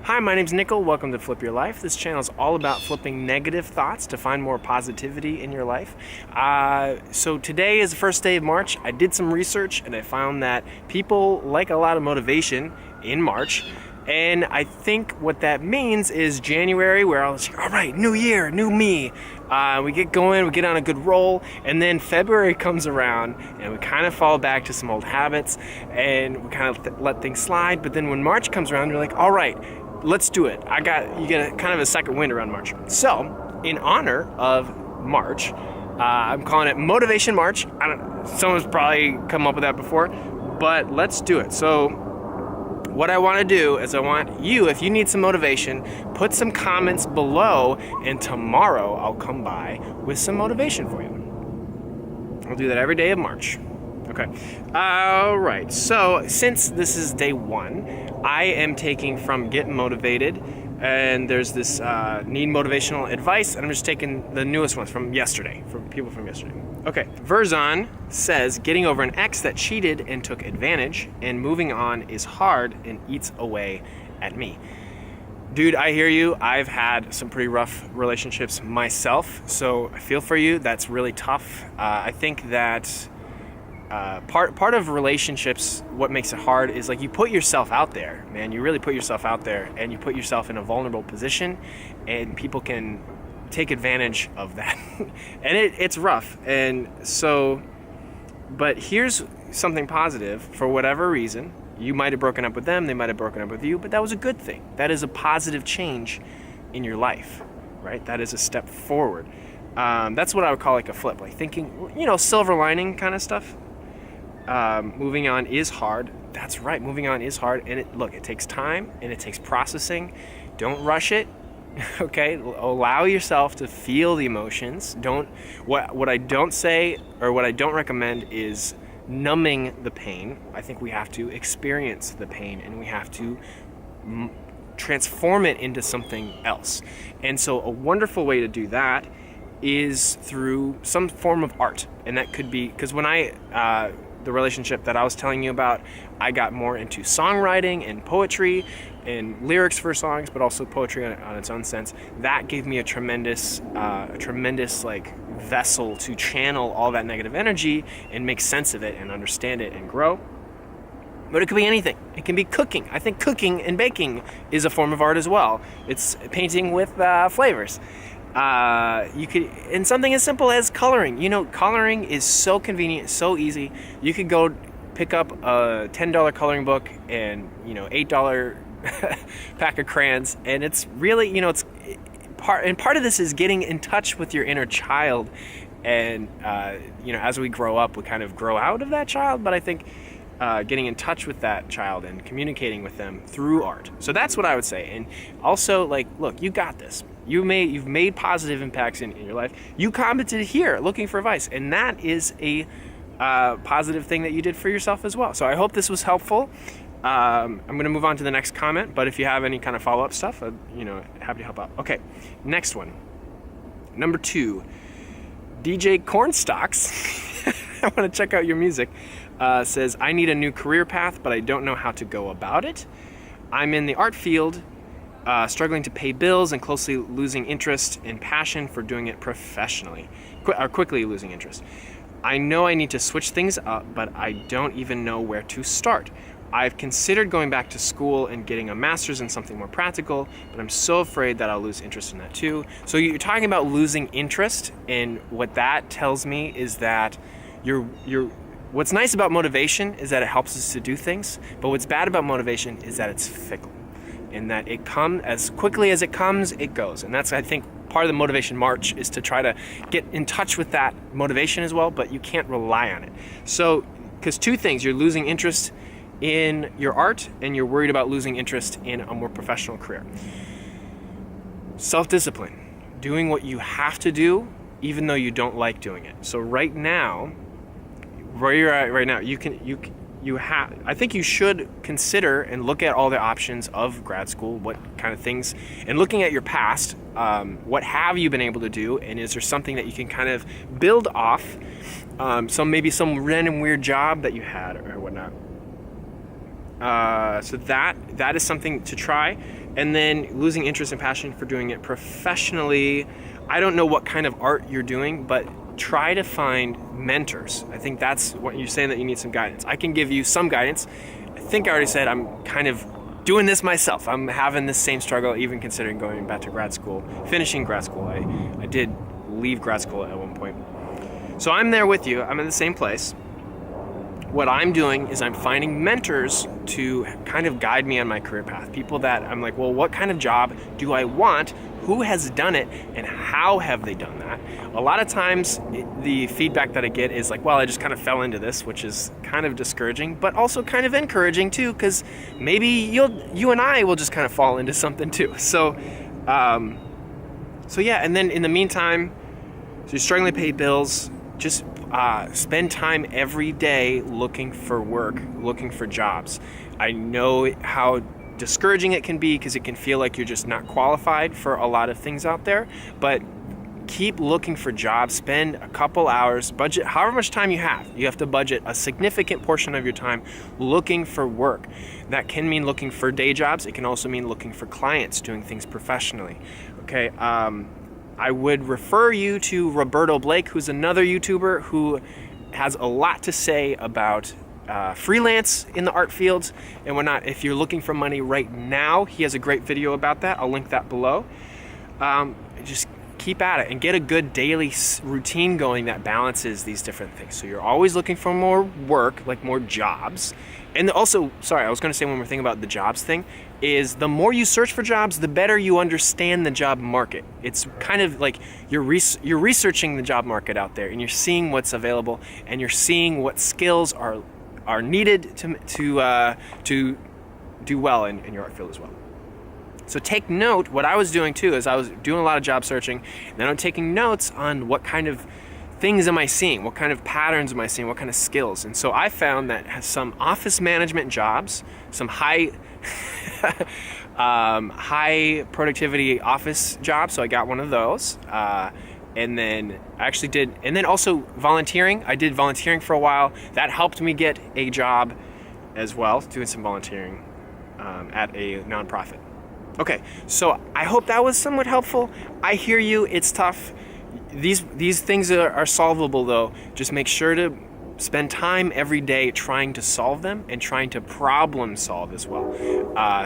Hi, my name's Nickel. Welcome to Flip Your Life. This channel is all about flipping negative thoughts to find more positivity in your life. So today is the first day of March. I did some research and I found that people like a lot of motivation in March. And I think what that means is January, where I was like, all right, new year, new me. We get going, we get on a good roll, and then February comes around and we kind of fall back to some old habits and we kind of let things slide. But then when March comes around, you're like, all right, let's do it. You get a kind of a second wind around March. So in honor of March, I'm calling it Motivation March. Someone's probably come up with that before, but let's do it. So what I want to do is I want you, if you need some motivation, put some comments below, and tomorrow I'll come by with some motivation for you. I'll do that every day of March. Okay. All right. So since this is day one, I am taking from Get Motivated, and there's this need motivational advice, and I'm just taking the newest ones from yesterday, from people from yesterday. Okay. Verzon says, getting over an ex that cheated and took advantage and moving on is hard and eats away at me. Dude, I hear you. I've had some pretty rough relationships myself, so I feel for you. That's really tough. I think that part of relationships, what makes it hard is like you put yourself out there, man. You really put yourself out there and you put yourself in a vulnerable position, and people can take advantage of that. And it's rough. And so, but here's something positive. For whatever reason, you might have broken up with them, they might have broken up with you, but that was a good thing. That is a positive change in your life, right? That is a step forward. That's what I would call like a flip, like thinking, silver lining kind of stuff. Moving on is hard. That's right, moving on is hard. And it takes time and it takes processing. Don't rush it. Okay, allow yourself to feel the emotions. What I don't say, or what I don't recommend, is numbing the pain. I think we have to experience the pain and we have to transform it into something else. And so a wonderful way to do that is through some form of art. And that could be, because when the relationship that I was telling you about, I got more into songwriting and poetry and lyrics for songs, but also poetry on its own sense. That gave me a tremendous like vessel to channel all that negative energy and make sense of it and understand it and grow. But it could be anything. It can be cooking. I think cooking and baking is a form of art as well. It's painting with flavors. You could, and something as simple as coloring. Coloring is so convenient, so easy. You could go pick up a $10 coloring book and, $8 pack of crayons. And it's really, part of this is getting in touch with your inner child. And, as we grow up, we kind of grow out of that child. But I think getting in touch with that child and communicating with them through art. So that's what I would say. And also, look, you got this. You've made positive impacts in your life. You commented here looking for advice, and that is a positive thing that you did for yourself as well. So I hope this was helpful. I'm going to move on to the next comment, but if you have any kind of follow-up stuff, happy to help out. Okay, next one. Number 2, DJ Cornstalks. I want to check out your music. Says, I need a new career path, but I don't know how to go about it. I'm in the art field, struggling to pay bills and closely losing interest and passion for doing it professionally, quickly losing interest. I know I need to switch things up, but I don't even know where to start. I've considered going back to school and getting a master's in something more practical, but I'm so afraid that I'll lose interest in that too. So you're talking about losing interest, and what that tells me is that what's nice about motivation is that it helps us to do things, but what's bad about motivation is that it's fickle. In that it comes as quickly as it comes, it goes. And that's, I think, part of the motivation march is to try to get in touch with that motivation as well, but you can't rely on it. So, because 2 things, you're losing interest in your art and you're worried about losing interest in a more professional career. Self-discipline, doing what you have to do, even though you don't like doing it. So right now, where you're at right now, I think you should consider and look at all the options of grad school, what kind of things, and looking at your past, what have you been able to do, and is there something that you can kind of build off, maybe some random weird job that you had or whatnot. So that is something to try. and then losing interest and passion for doing it professionally. I don't know what kind of art you're doing, but try to find mentors. I think that's what you're saying, that you need some guidance. I can give you some guidance. I think I already said I'm kind of doing this myself. I'm having this same struggle, even considering going back to grad school, finishing grad school. I did leave grad school at one point. So I'm there with you. I'm in the same place. What I'm doing is I'm finding mentors to kind of guide me on my career path. People that I'm like, well, what kind of job do I want? Who has done it, and how have they done that? A lot of times the feedback that I get is like, well, I just kind of fell into this, which is kind of discouraging, but also kind of encouraging too, because maybe you and I will just kind of fall into something too. So yeah, and then in the meantime, so you're struggling to pay bills, just spend time every day looking for work, looking for jobs. I know how discouraging it can be, because it can feel like you're just not qualified for a lot of things out there, but keep looking for jobs. Spend a couple hours, budget however much time you have. You have to budget a significant portion of your time looking for work. That can mean looking for day jobs. It can also mean looking for clients, doing things professionally. Okay, I would refer you to Roberto Blake, who's another YouTuber who has a lot to say about freelance in the art fields and whatnot. If you're looking for money right now, he has a great video about that. I'll link that below. Just keep at it and get a good daily routine going that balances these different things. So you're always looking for more work, like more jobs. And also, sorry, I was going to say one more thing about the jobs thing, is the more you search for jobs, the better you understand the job market. It's kind of like you're researching the job market out there, and you're seeing what's available, and you're seeing what skills are needed to do well in your art field as well. So take note. What I was doing too is I was doing a lot of job searching, and then I'm taking notes on what kind of things am I seeing, what kind of patterns am I seeing, what kind of skills. And so I found that some office management jobs, some high productivity office jobs, so I got one of those. And then I actually did, and then also volunteering. I did volunteering for a while. That helped me get a job as well, doing some volunteering at a nonprofit. Okay, so I hope that was somewhat helpful. I hear you, it's tough. These things are solvable though. Just make sure to spend time every day trying to solve them and trying to problem solve as well.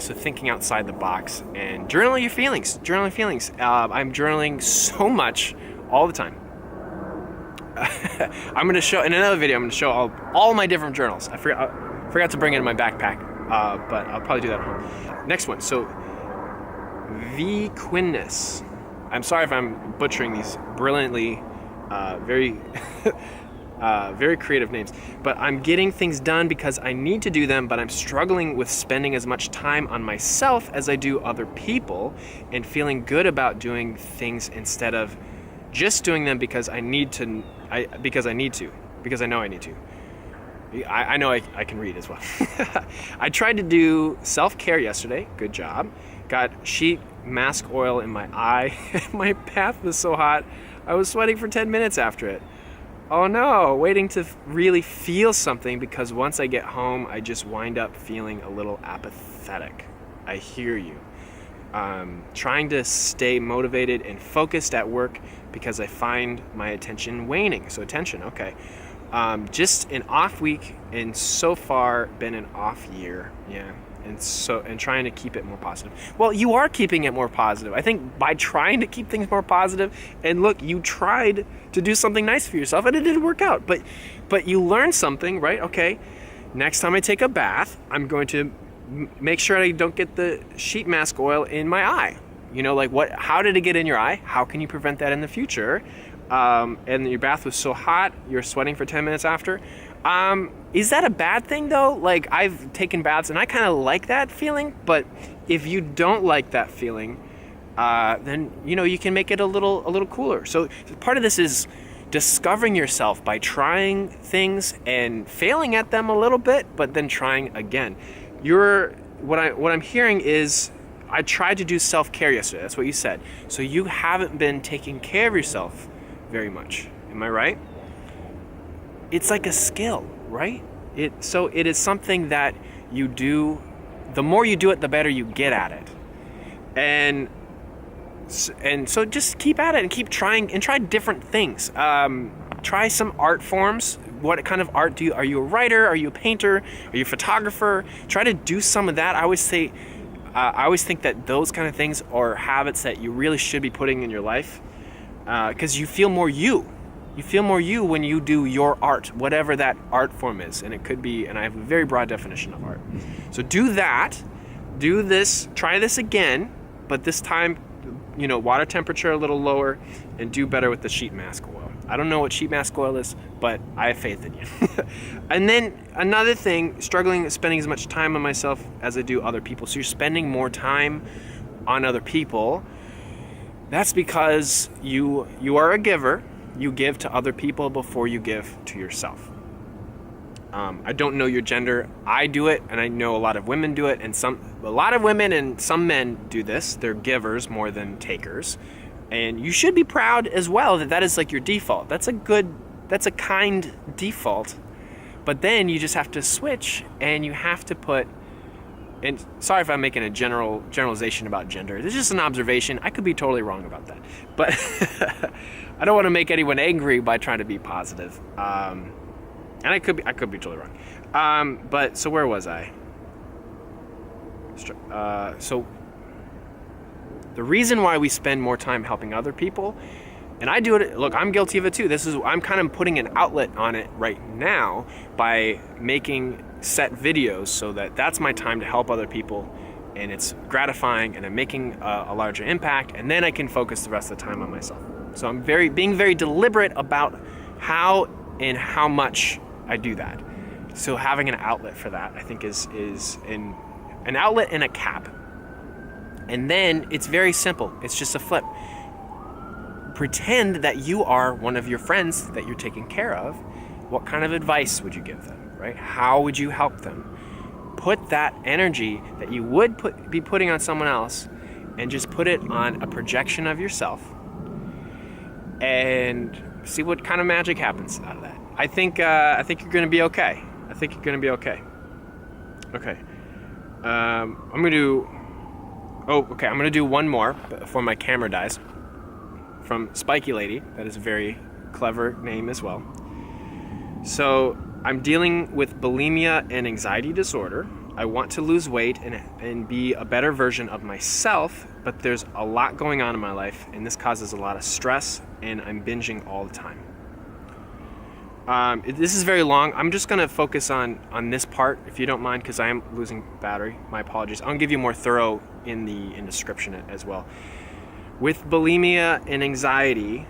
So thinking outside the box and journal your feelings. I'm journaling so much all the time. I'm going to show, in another video, I'm going to show all my different journals. I forgot to bring it in my backpack, but I'll probably do that at home. Next one, so V. Quinnes. I'm sorry if I'm butchering these brilliantly, very very creative names, but I'm getting things done because I need to do them, but I'm struggling with spending as much time on myself as I do other people, and feeling good about doing things instead of just doing them because I know I need to. I know I can read as well. I tried to do self-care yesterday. Good job. Got sheet mask oil in my eye. My bath was so hot, I was sweating for 10 minutes after it. Oh no, waiting to really feel something, because once I get home, I just wind up feeling a little apathetic. I hear you. Trying to stay motivated and focused at work because I find my attention waning. So attention, okay. Just an off week, and so far been an off year. Yeah. And trying to keep it more positive. Well, you are keeping it more positive. I think by trying to keep things more positive, and look, you tried to do something nice for yourself and it didn't work out, but you learned something, right? Okay, next time I take a bath, I'm going to make sure I don't get the sheet mask oil in my eye. You know, like how did it get in your eye? How can you prevent that in the future? And your bath was so hot, you're sweating for 10 minutes after. Is that a bad thing though? Like, I've taken baths and I kind of like that feeling, but if you don't like that feeling, then, you know, you can make it a little cooler. So part of this is discovering yourself by trying things and failing at them a little bit, but then trying again. What I'm hearing is, I tried to do self-care yesterday. That's what you said. So you haven't been taking care of yourself very much. Am I right? It's like a skill, right? So it is something that you do. The more you do it, the better you get at it. And so just keep at it and keep trying and try different things. Try some art forms. What kind of art are you a writer? Are you a painter? Are you a photographer? Try to do some of that. I always think that those kind of things are habits that you really should be putting in your life, because you feel more you. You feel more you when you do your art, whatever that art form is. And it could be, and I have a very broad definition of art. So do that, do this, try this again, but this time, water temperature a little lower, and do better with the sheet mask oil. I don't know what sheet mask oil is, but I have faith in you. And then another thing, spending as much time on myself as I do other people. So you're spending more time on other people. That's because you are a giver. You give to other people before you give to yourself. I don't know your gender. I do it, and I know a lot of women do it, and a lot of women and some men do this. They're givers more than takers. And you should be proud as well that is like your default. That's a kind default. But then you just have to switch, and you have to put, and sorry if I'm making a generalization about gender. This is just an observation. I could be totally wrong about that. But I don't want to make anyone angry by trying to be positive. And I could be totally wrong. But so where was I? So the reason why we spend more time helping other people, and I do it, look, I'm guilty of it too. I'm kind of putting an outlet on it right now by making set videos so that's my time to help other people, and it's gratifying, and I'm making a larger impact, and then I can focus the rest of the time on myself. So I'm being very deliberate about how and how much I do that. So having an outlet for that, I think is an outlet and a cap. And then it's very simple. It's just a flip. Pretend that you are one of your friends that you're taking care of. What kind of advice would you give them, right? How would you help them? Put that energy that you would be putting on someone else, and just put it on a projection of yourself, and see what kind of magic happens out of that. I think you're going to be okay. Okay. I'm going to do one more before my camera dies. From Spiky Lady. That is a very clever name as well. So I'm dealing with bulimia and anxiety disorder. I want to lose weight and be a better version of myself, but there's a lot going on in my life, and this causes a lot of stress, and I'm binging all the time. This is very long. I'm just going to focus on this part, if you don't mind, because I am losing battery. My apologies. I'll give you more thorough in the description as well. With bulimia and anxiety,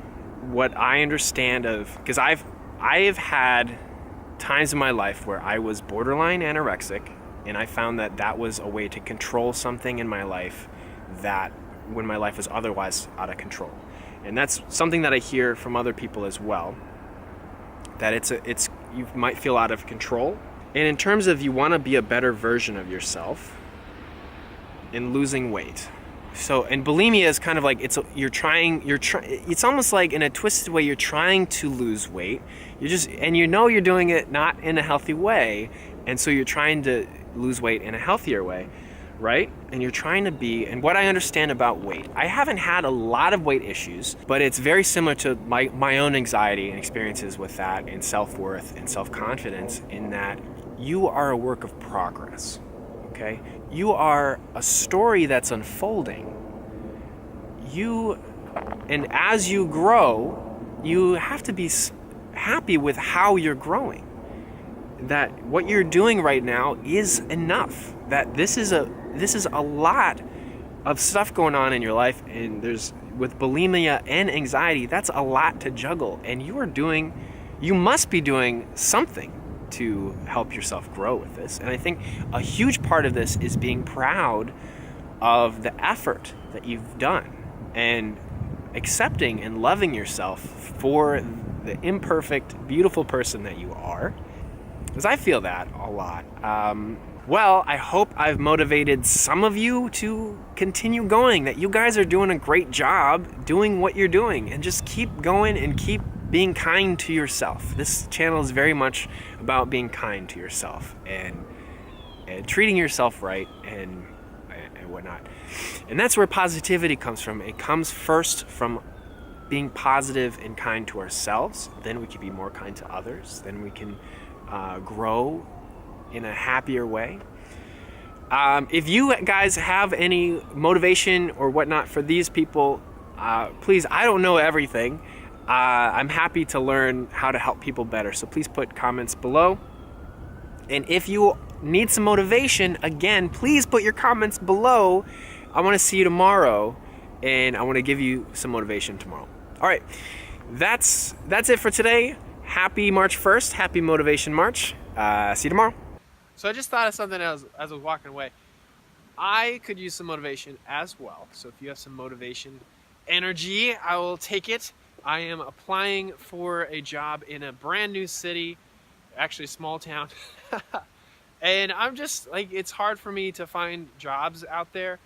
what I understand because I have had times in my life where I was borderline anorexic, and I found that was a way to control something in my life that when my life was otherwise out of control. And that's something that I hear from other people as well, that you might feel out of control. And in terms of you want to be a better version of yourself in losing weight. So, and bulimia is kind of like, it's almost like in a twisted way, you're trying to lose weight. You're doing it not in a healthy way. And so you're trying to lose weight in a healthier way, right? And you're trying to and what I understand about weight, I haven't had a lot of weight issues, but it's very similar to my own anxiety and experiences with that, and self-worth and self-confidence, in that you are a work of progress. Okay? You are a story that's unfolding. And as you grow, you have to be happy with how you're growing. That what you're doing right now is enough. That this is a lot of stuff going on in your life, and with bulimia and anxiety, that's a lot to juggle, and you must be doing something to help yourself grow with this. And I think a huge part of this is being proud of the effort that you've done, and accepting and loving yourself for the imperfect, beautiful person that you are. Because I feel that a lot. Well, I hope I've motivated some of you to continue going, that you guys are doing a great job doing what you're doing, and just keep going and keep being kind to yourself. This channel is very much about being kind to yourself and treating yourself right, and and whatnot. And that's where positivity comes from. It comes first from being positive and kind to ourselves. Then we can be more kind to others. Then we can grow in a happier way. If you guys have any motivation or whatnot for these people, please, I don't know everything. I'm happy to learn how to help people better. So please put comments below. And if you need some motivation, again, please put your comments below. I want to see you tomorrow, and I want to give you some motivation tomorrow. All right, that's it for today. Happy March 1st. Happy Motivation March. See you tomorrow. So I just thought of something as I was walking away. I could use some motivation as well. So if you have some motivation energy, I will take it. I am applying for a job in a brand new city, actually a small town. And I'm just like, it's hard for me to find jobs out there.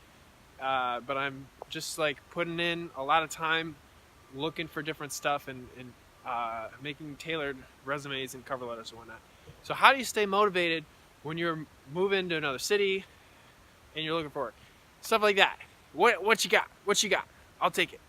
But I'm just like putting in a lot of time looking for different stuff and making tailored resumes and cover letters and whatnot. So how do you stay motivated when you're moving to another city and you're looking for work? Stuff like that. What you got? What you got? I'll take it.